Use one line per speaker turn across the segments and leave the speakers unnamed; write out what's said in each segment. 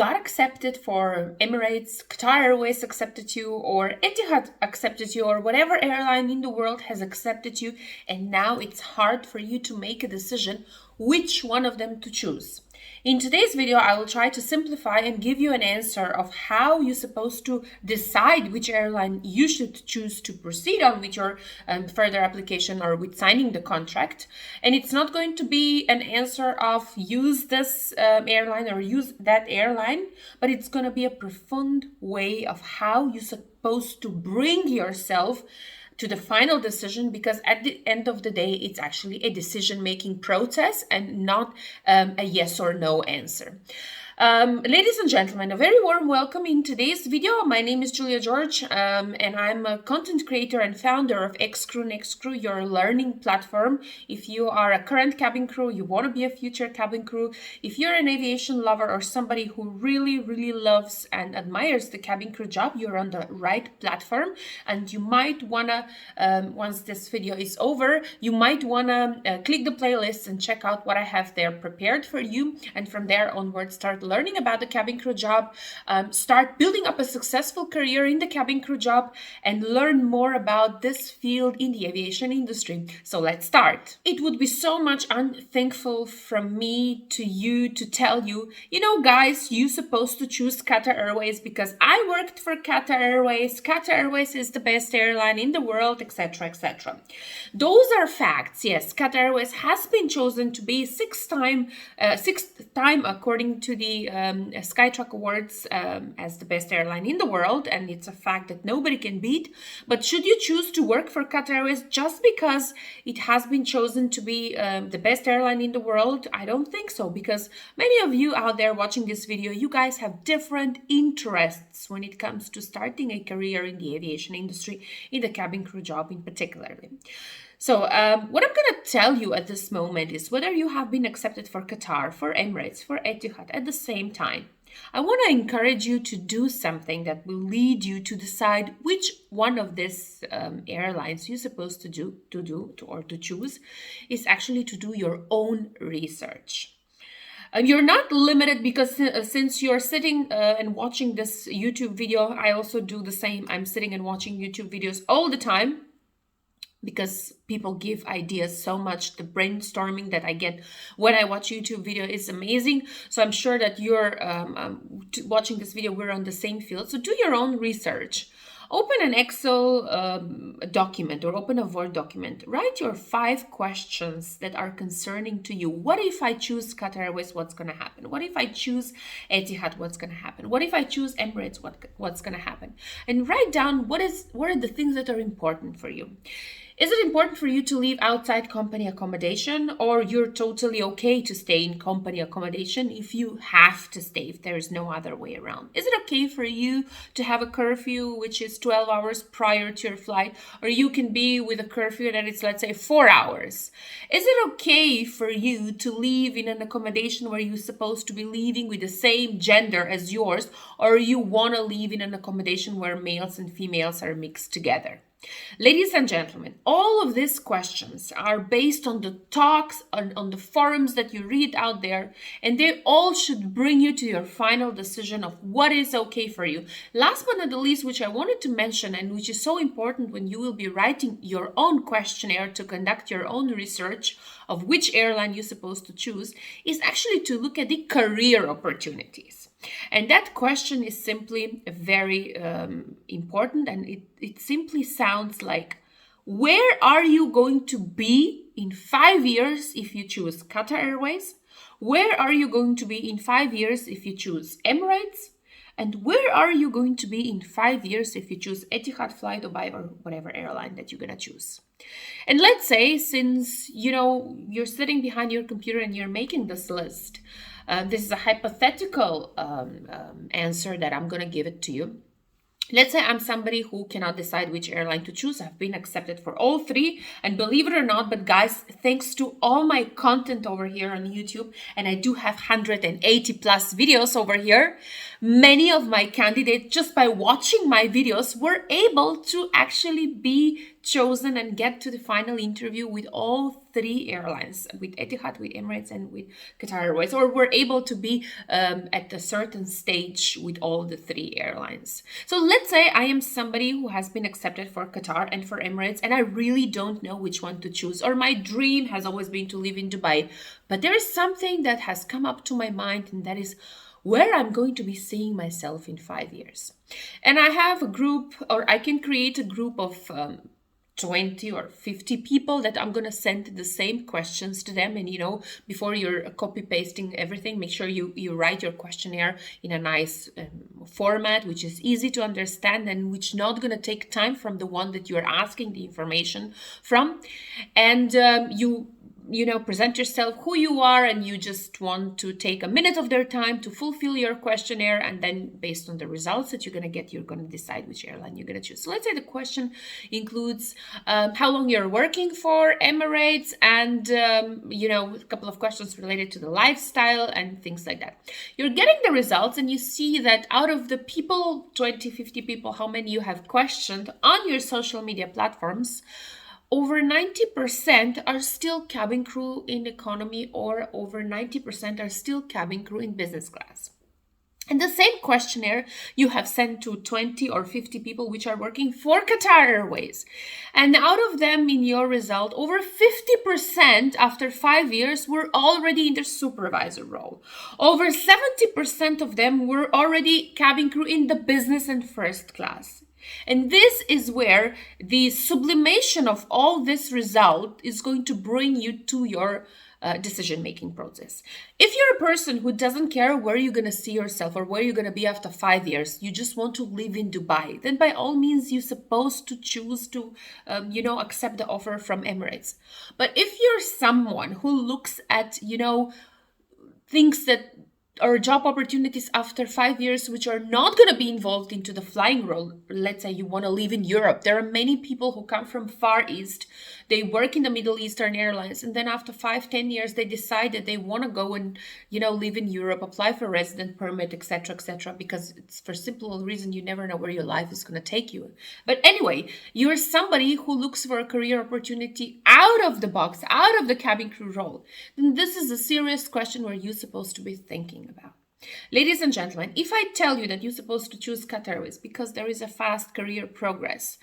got accepted for Emirates, Qatar Airways accepted you, or Etihad accepted you, or whatever airline in the world has accepted you, and now it's hard for you to make a decision which one of them to choose. In today's video, I will try to simplify and give you an answer of how you're supposed to decide which airline you should choose to proceed on with your further application or with signing the contract. And it's not going to be an answer of use this airline or use that airline, but it's going to be a profound way of how you're supposed to bring yourself to the final decision, because at the end of the day, it's actually a decision-making process and not a yes or no answer. Ladies and gentlemen, a very warm welcome in today's video. My name is Julia George, and I'm a content creator and founder of X-Crew Next Crew, your learning platform. If you are a current cabin crew, you want to be a future cabin crew, if you're an aviation lover or somebody who really loves and admires the cabin crew job, you're on the right platform. And you might want to, once this video is over, you might want to click the playlist and check out what I have there prepared for you. And from there onward, start learning about the cabin crew job, start building up a successful career in the cabin crew job, and learn more about this field in the aviation industry. So let's start. It would be so much unthankful from me to you to tell you, you know, guys, you're supposed to choose Qatar Airways because I worked for Qatar Airways. Qatar Airways is the best airline in the world, etc., etc. Those are facts. Yes, Qatar Airways has been chosen to be sixth time according to the Skytrack Awards as the best airline in the world, and it's a fact that nobody can beat. But should you choose to work for Qatar Airways just because it has been chosen to be the best airline in the world? I don't think so, because many of you out there watching this video, you guys have different interests when it comes to starting a career in the aviation industry, in the cabin crew job in particular. So what I'm going to tell you at this moment is whether you have been accepted for Qatar, for Emirates, for Etihad at the same time. I want to encourage you to do something that will lead you to decide which one of these airlines you're supposed to choose is actually to do your own research. You're not limited because since you're sitting and watching this YouTube video, I also do the same. I'm sitting and watching YouTube videos all the time, because people give ideas so much. The brainstorming that I get when I watch YouTube video is amazing. So I'm sure that you're watching this video, we're on the same field. So do your own research. Open an Excel document or open a Word document. Write your 5 questions that are concerning to you. What if I choose Qatar Airways? What's going to happen? What if I choose Etihad? What's going to happen? What if I choose Emirates? What's going to happen? And write down what are the things that are important for you. Is it important for you to leave outside company accommodation, or you're totally okay to stay in company accommodation if you have to stay, if there is no other way around? Is it okay for you to have a curfew which is 12 hours prior to your flight, or you can be with a curfew that is, let's say, 4 hours? Is it okay for you to live in an accommodation where you're supposed to be living with the same gender as yours, or you want to live in an accommodation where males and females are mixed together? Ladies and gentlemen, all of these questions are based on the talks, on the forums that you read out there, and they all should bring you to your final decision of what is okay for you. Last but not the least, which I wanted to mention, and which is so important when you will be writing your own questionnaire to conduct your own research of which airline you're supposed to choose, is actually to look at the career opportunities. And that question is simply very important, and it simply sounds like, where are you going to be in 5 years if you choose Qatar Airways? Where are you going to be in 5 years if you choose Emirates? And where are you going to be in 5 years if you choose Etihad, Fly Dubai, or whatever airline that you're going to choose? And let's say, since you're sitting behind your computer and you're making this list, this is a hypothetical answer that I'm going to give it to you. Let's say I'm somebody who cannot decide which airline to choose. I've been accepted for all 3. And believe it or not, but guys, thanks to all my content over here on YouTube, and I do have 180 plus videos over here, many of my candidates, just by watching my videos, were able to actually be chosen and get to the final interview with all three airlines, with Etihad, with Emirates, and with Qatar Airways, or were able to be at a certain stage with all the three airlines. So let's say I am somebody who has been accepted for Qatar and for Emirates, and I really don't know which one to choose, or my dream has always been to live in Dubai, but there is something that has come up to my mind, and that is where I'm going to be seeing myself in 5 years. And I have a group, or I can create a group of 20 or 50 people that I'm going to send the same questions to them. And, before you're copy pasting everything, make sure you write your questionnaire in a nice format, which is easy to understand and which not going to take time from the one that you're asking the information from. And you present yourself, who you are, and you just want to take a minute of their time to fulfill your questionnaire. And then based on the results that you're going to get, you're going to decide which airline you're going to choose. So let's say the question includes how long you're working for Emirates, and, a couple of questions related to the lifestyle and things like that. You're getting the results, and you see that out of the people, 20, 50 people, how many you have questioned on your social media platforms, over 90% are still cabin crew in economy, or over 90% are still cabin crew in business class. And the same questionnaire you have sent to 20 or 50 people which are working for Qatar Airways. And out of them, in your result, over 50% after 5 years were already in the supervisor role. Over 70% of them were already cabin crew in the business and first class. And this is where the sublimation of all this result is going to bring you to your decision-making process. If you're a person who doesn't care where you're going to see yourself or where you're going to be after 5 years, you just want to live in Dubai, then by all means, you're supposed to choose to, accept the offer from Emirates. But if you're someone who looks at, things that or job opportunities after 5 years which are not going to be involved into the flying role. Let's say you want to live in Europe. There are many people who come from Far East. They work in the Middle Eastern Airlines, and then after 5-10 years they decide that they want to go and live in Europe, apply for resident permit, etc., because it's for simple reason you never know where your life is going to take you. But anyway, you're somebody who looks for a career opportunity out of the box, out of the cabin crew role. Then this is a serious question where you're supposed to be thinking about. Ladies and gentlemen, if I tell you that you're supposed to choose Qatar Airways because there is a fast career progress,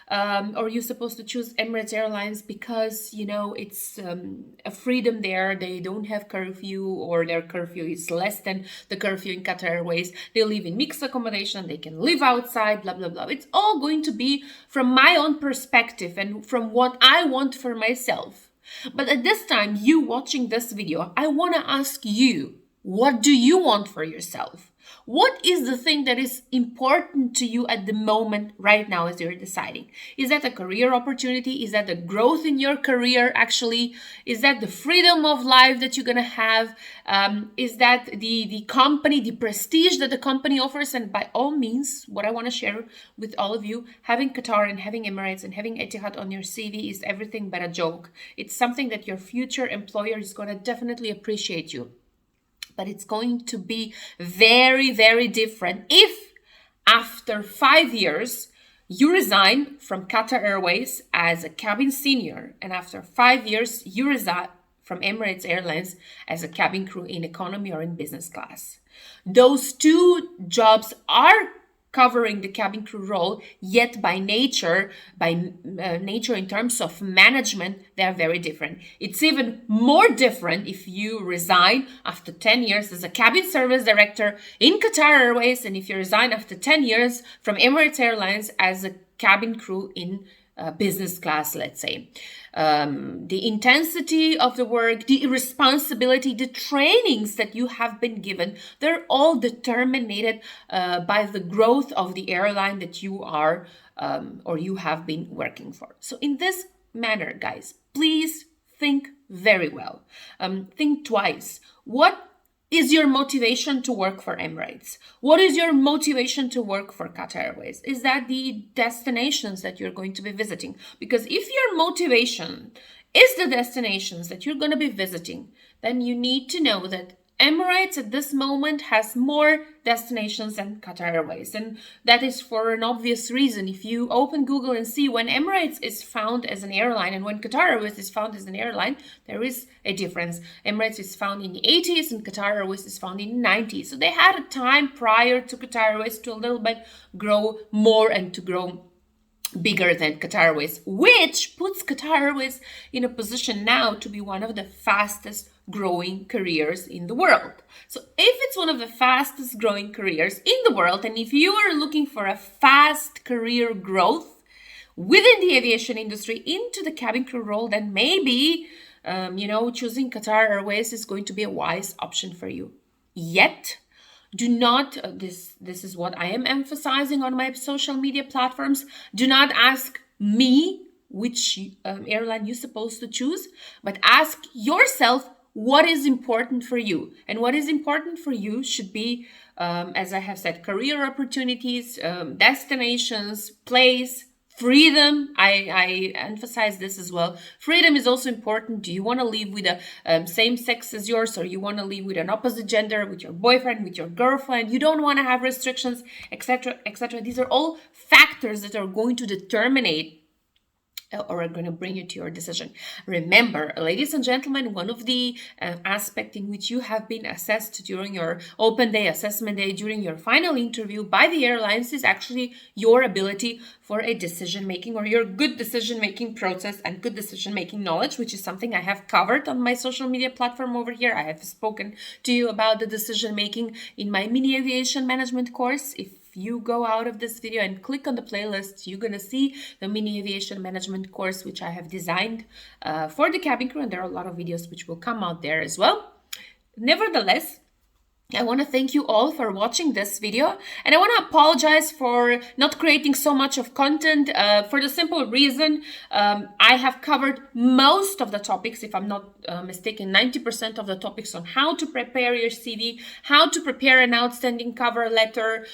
or you're supposed to choose Emirates Airlines because, it's a freedom there, they don't have curfew, or their curfew is less than the curfew in Qatar Airways, they live in mixed accommodation, they can live outside, blah, blah, blah. It's all going to be from my own perspective and from what I want for myself. But at this time, you watching this video, I want to ask you, what do you want for yourself? What is the thing that is important to you at the moment right now as you're deciding? Is that a career opportunity? Is that the growth in your career actually? Is that the freedom of life that you're going to have? Is that the company, the prestige that the company offers? And by all means, what I want to share with all of you, having Qatar and having Emirates and having Etihad on your CV is everything but a joke. It's something that your future employer is going to definitely appreciate you. But it's going to be very, very different if after 5 years you resign from Qatar Airways as a cabin senior, and after 5 years you resign from Emirates Airlines as a cabin crew in economy or in business class. Those two jobs are covering the cabin crew role, yet by nature in terms of management, they are very different. It's even more different if you resign after 10 years as a cabin service director in Qatar Airways, and if you resign after 10 years from Emirates Airlines as a cabin crew in business class, let's say. The intensity of the work, the responsibility, the trainings that you have been given, they're all determined by the growth of the airline that you are or you have been working for. So in this manner, guys, please think very well. Think twice. What is your motivation to work for Emirates? What is your motivation to work for Qatar Airways? Is that the destinations that you're going to be visiting? Because if your motivation is the destinations that you're going to be visiting, then you need to know that Emirates at this moment has more destinations than Qatar Airways, and that is for an obvious reason. If you open Google and see when Emirates is found as an airline and when Qatar Airways is found as an airline, there is a difference. Emirates is found in the 80s and Qatar Airways is found in the 90s. So they had a time prior to Qatar Airways to a little bit grow more and to grow bigger than Qatar Airways, which puts Qatar Airways in a position now to be one of the fastest growing careers in the world. So if it's one of the fastest growing careers in the world, and if you are looking for a fast career growth within the aviation industry into the cabin crew role, then maybe, choosing Qatar Airways is going to be a wise option for you. Yet, do not, this is what I am emphasizing on my social media platforms, do not ask me which airline you're supposed to choose, but ask yourself what is important for you. And what is important for you should be, as I have said, career opportunities, destinations, place, freedom. I emphasize this as well. Freedom is also important. Do you want to live with a same sex as yours, or you want to live with an opposite gender, with your boyfriend, with your girlfriend? You don't want to have restrictions, etc., etc. These are all factors that are going to determine or are going to bring you to your decision. Remember, ladies and gentlemen, one of the aspects in which you have been assessed during your open day, assessment day, during your final interview by the airlines is actually your ability for a decision-making, or your good decision-making process and good decision-making knowledge, which is something I have covered on my social media platform over here. I have spoken to you about the decision-making in my mini aviation management course. If you go out of this video and click on the playlist, you're going to see the mini aviation management course, which I have designed for the cabin crew, and there are a lot of videos which will come out there as well. Nevertheless, I want to thank you all for watching this video, and I want to apologize for not creating so much of content for the simple reason I have covered most of the topics, if I'm not mistaken, 90% of the topics on how to prepare your CV, how to prepare an outstanding cover letter,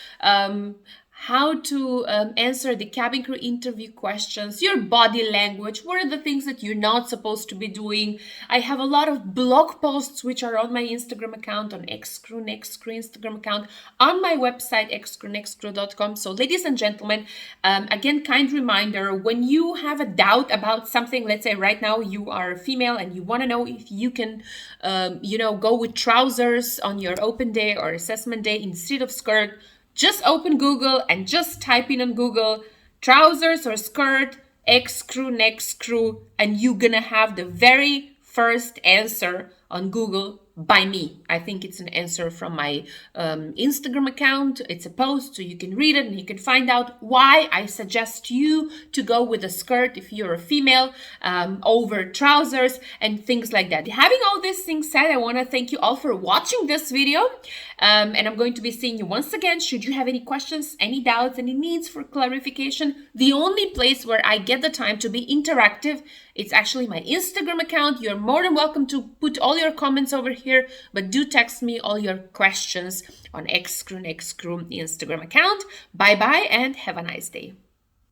how to answer the cabin crew interview questions, your body language, what are the things that you're not supposed to be doing. I have a lot of blog posts which are on my Instagram account, on Xcrew Instagram account, on my website, xcrew.com. So ladies and gentlemen, again, kind reminder, when you have a doubt about something, let's say right now you are a female and you want to know if you can, go with trousers on your open day or assessment day instead of skirt, just open Google and just type in on Google trousers or skirt, X-crew, next crew, and you're gonna have the very first answer on Google by me. I think it's an answer from my Instagram account. It's a post, so you can read it and you can find out why I suggest you to go with a skirt if you're a female over trousers and things like that. Having all these things said, I want to thank you all for watching this video, and I'm going to be seeing you once again. Should you have any questions, any doubts, any needs for clarification, the only place where I get the time to be interactive, it's actually my Instagram account. You're more than welcome to put all your comments over here, but do text me all your questions on Xcrew Instagram account. Bye bye and have a nice day.